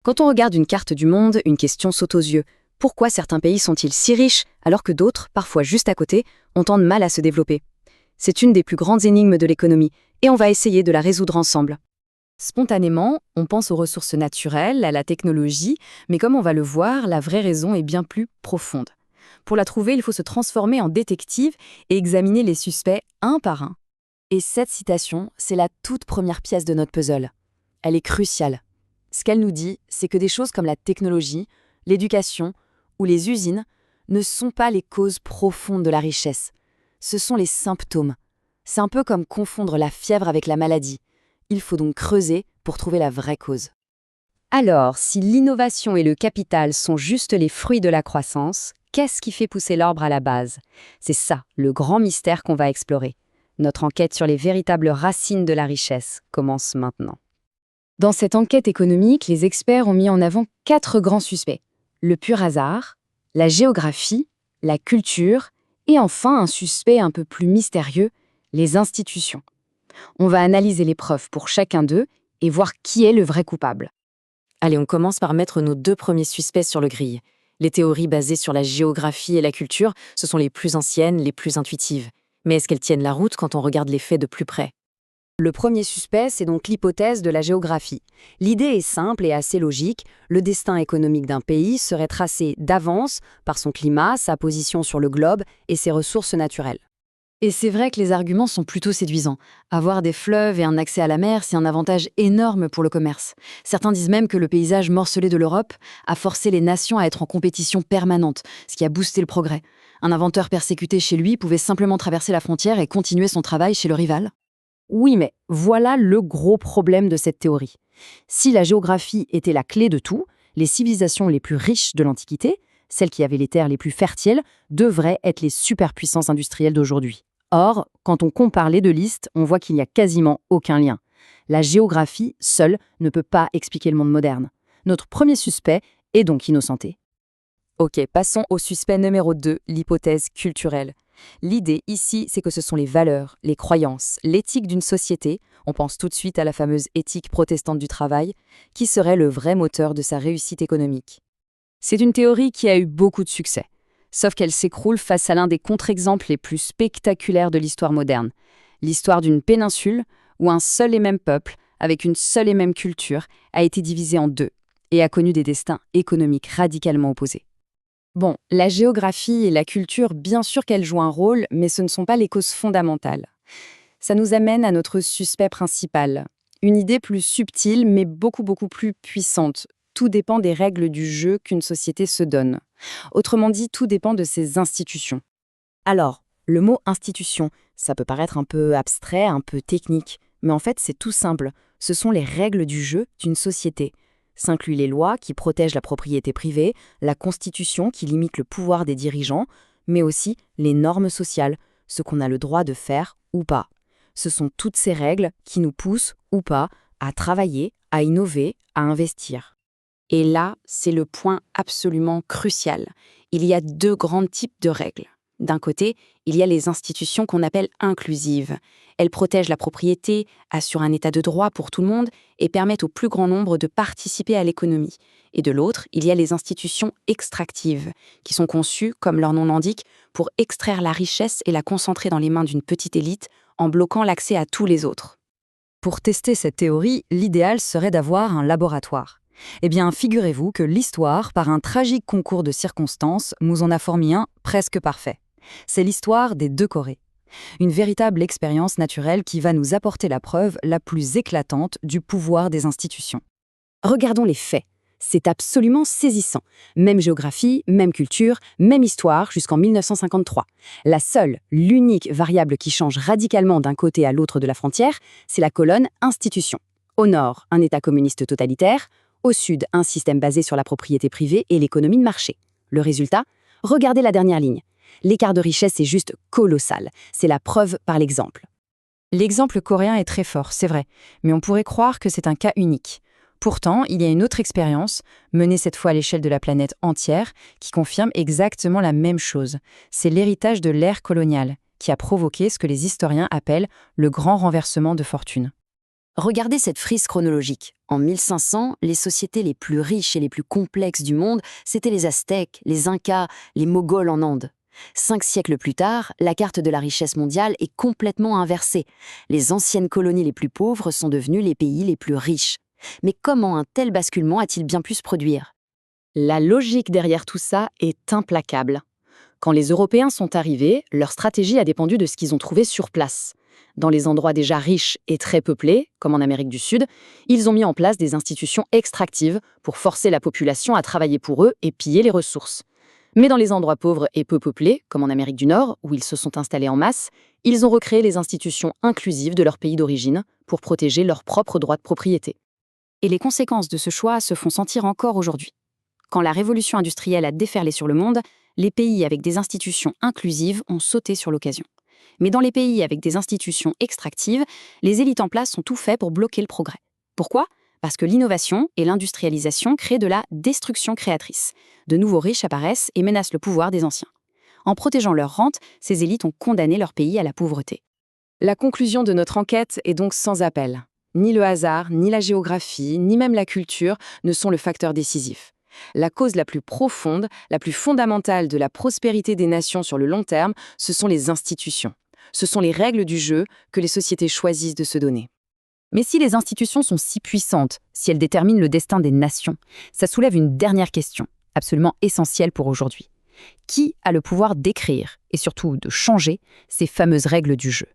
Quand on regarde une carte du monde, une question saute aux yeux. Pourquoi certains pays sont-ils si riches alors que d'autres, parfois juste à côté, ont tant de mal à se développer? C'est une des plus grandes énigmes de l'économie, et on va essayer de la résoudre ensemble. Spontanément, on pense aux ressources naturelles, à la technologie, mais comme on va le voir, la vraie raison est bien plus profonde. Pour la trouver, il faut se transformer en détective et examiner les suspects un par un. Et cette citation, c'est la toute première pièce de notre puzzle. Elle est cruciale. Ce qu'elle nous dit, c'est que des choses comme la technologie, l'éducation ou les usines ne sont pas les causes profondes de la richesse. Ce sont les symptômes. C'est un peu comme confondre la fièvre avec la maladie. Il faut donc creuser pour trouver la vraie cause. Alors, si l'innovation et le capital sont juste les fruits de la croissance, qu'est-ce qui fait pousser l'arbre à la base? C'est ça, le grand mystère qu'on va explorer. Notre enquête sur les véritables racines de la richesse commence maintenant. Dans cette enquête économique, les experts ont mis en avant 4 grands suspects. Le pur hasard, la géographie, la culture et enfin un suspect un peu plus mystérieux, les institutions. On va analyser les preuves pour chacun d'eux et voir qui est le vrai coupable. Allez, on commence par mettre nos 2 premiers suspects sur le grill. Les théories basées sur la géographie et la culture, ce sont les plus anciennes, les plus intuitives. Mais est-ce qu'elles tiennent la route quand on regarde les faits de plus près? Le premier suspect, c'est donc l'hypothèse de la géographie. L'idée est simple et assez logique. Le destin économique d'un pays serait tracé d'avance par son climat, sa position sur le globe et ses ressources naturelles. Et c'est vrai que les arguments sont plutôt séduisants. Avoir des fleuves et un accès à la mer, c'est un avantage énorme pour le commerce. Certains disent même que le paysage morcelé de l'Europe a forcé les nations à être en compétition permanente, ce qui a boosté le progrès. Un inventeur persécuté chez lui pouvait simplement traverser la frontière et continuer son travail chez le rival. Oui, mais voilà le gros problème de cette théorie. Si la géographie était la clé de tout, les civilisations les plus riches de l'Antiquité, celles qui avaient les terres les plus fertiles, devraient être les superpuissances industrielles d'aujourd'hui. Or, quand on compare les deux listes, on voit qu'il n'y a quasiment aucun lien. La géographie, seule, ne peut pas expliquer le monde moderne. Notre premier suspect est donc innocenté. Ok, passons au suspect numéro 2, l'hypothèse culturelle. L'idée ici, c'est que ce sont les valeurs, les croyances, l'éthique d'une société, on pense tout de suite à la fameuse éthique protestante du travail, qui serait le vrai moteur de sa réussite économique. C'est une théorie qui a eu beaucoup de succès, sauf qu'elle s'écroule face à l'un des contre-exemples les plus spectaculaires de l'histoire moderne, l'histoire d'une péninsule où un seul et même peuple, avec une seule et même culture, a été divisé en 2 et a connu des destins économiques radicalement opposés. Bon, la géographie et la culture, bien sûr qu'elles jouent un rôle, mais ce ne sont pas les causes fondamentales. Ça nous amène à notre suspect principal. Une idée plus subtile, mais beaucoup plus puissante. Tout dépend des règles du jeu qu'une société se donne. Autrement dit, tout dépend de ses institutions. Alors, le mot institution, ça peut paraître un peu abstrait, un peu technique, mais en fait, c'est tout simple. Ce sont les règles du jeu d'une société. S'incluent les lois qui protègent la propriété privée, la constitution qui limite le pouvoir des dirigeants, mais aussi les normes sociales, ce qu'on a le droit de faire ou pas. Ce sont toutes ces règles qui nous poussent, ou pas, à travailler, à innover, à investir. Et là, c'est le point absolument crucial. Il y a 2 grands types de règles. D'un côté, il y a les institutions qu'on appelle inclusives. Elles protègent la propriété, assurent un état de droit pour tout le monde et permettent au plus grand nombre de participer à l'économie. Et de l'autre, il y a les institutions extractives, qui sont conçues, comme leur nom l'indique, pour extraire la richesse et la concentrer dans les mains d'une petite élite en bloquant l'accès à tous les autres. Pour tester cette théorie, l'idéal serait d'avoir un laboratoire. Eh bien, figurez-vous que l'histoire, par un tragique concours de circonstances, nous en a fourni un presque parfait. C'est l'histoire des 2 Corées. Une véritable expérience naturelle qui va nous apporter la preuve la plus éclatante du pouvoir des institutions. Regardons les faits. C'est absolument saisissant. Même géographie, même culture, même histoire jusqu'en 1953. La seule, l'unique variable qui change radicalement d'un côté à l'autre de la frontière, c'est la colonne institution. Au nord, un État communiste totalitaire. Au sud, un système basé sur la propriété privée et l'économie de marché. Le résultat? Regardez la dernière ligne. L'écart de richesse est juste colossal. C'est la preuve par l'exemple. L'exemple coréen est très fort, c'est vrai, mais on pourrait croire que c'est un cas unique. Pourtant, il y a une autre expérience, menée cette fois à l'échelle de la planète entière, qui confirme exactement la même chose. C'est l'héritage de l'ère coloniale, qui a provoqué ce que les historiens appellent le grand renversement de fortune. Regardez cette frise chronologique. En 1500, les sociétés les plus riches et les plus complexes du monde, c'étaient les Aztèques, les Incas, les Moghols en Inde. 5 siècles plus tard, la carte de la richesse mondiale est complètement inversée. Les anciennes colonies les plus pauvres sont devenues les pays les plus riches. Mais comment un tel basculement a-t-il bien pu se produire? La logique derrière tout ça est implacable. Quand les Européens sont arrivés, leur stratégie a dépendu de ce qu'ils ont trouvé sur place. Dans les endroits déjà riches et très peuplés, comme en Amérique du Sud, ils ont mis en place des institutions extractives pour forcer la population à travailler pour eux et piller les ressources. Mais dans les endroits pauvres et peu peuplés, comme en Amérique du Nord, où ils se sont installés en masse, ils ont recréé les institutions inclusives de leur pays d'origine pour protéger leurs propres droits de propriété. Et les conséquences de ce choix se font sentir encore aujourd'hui. Quand la révolution industrielle a déferlé sur le monde, les pays avec des institutions inclusives ont sauté sur l'occasion. Mais dans les pays avec des institutions extractives, les élites en place ont tout fait pour bloquer le progrès. Pourquoi ? Parce que l'innovation et l'industrialisation créent de la destruction créatrice. De nouveaux riches apparaissent et menacent le pouvoir des anciens. En protégeant leurs rentes, ces élites ont condamné leur pays à la pauvreté. La conclusion de notre enquête est donc sans appel. Ni le hasard, ni la géographie, ni même la culture ne sont le facteur décisif. La cause la plus profonde, la plus fondamentale de la prospérité des nations sur le long terme, ce sont les institutions. Ce sont les règles du jeu que les sociétés choisissent de se donner. Mais si les institutions sont si puissantes, si elles déterminent le destin des nations, ça soulève une dernière question, absolument essentielle pour aujourd'hui. Qui a le pouvoir d'écrire, et surtout de changer, ces fameuses règles du jeu ?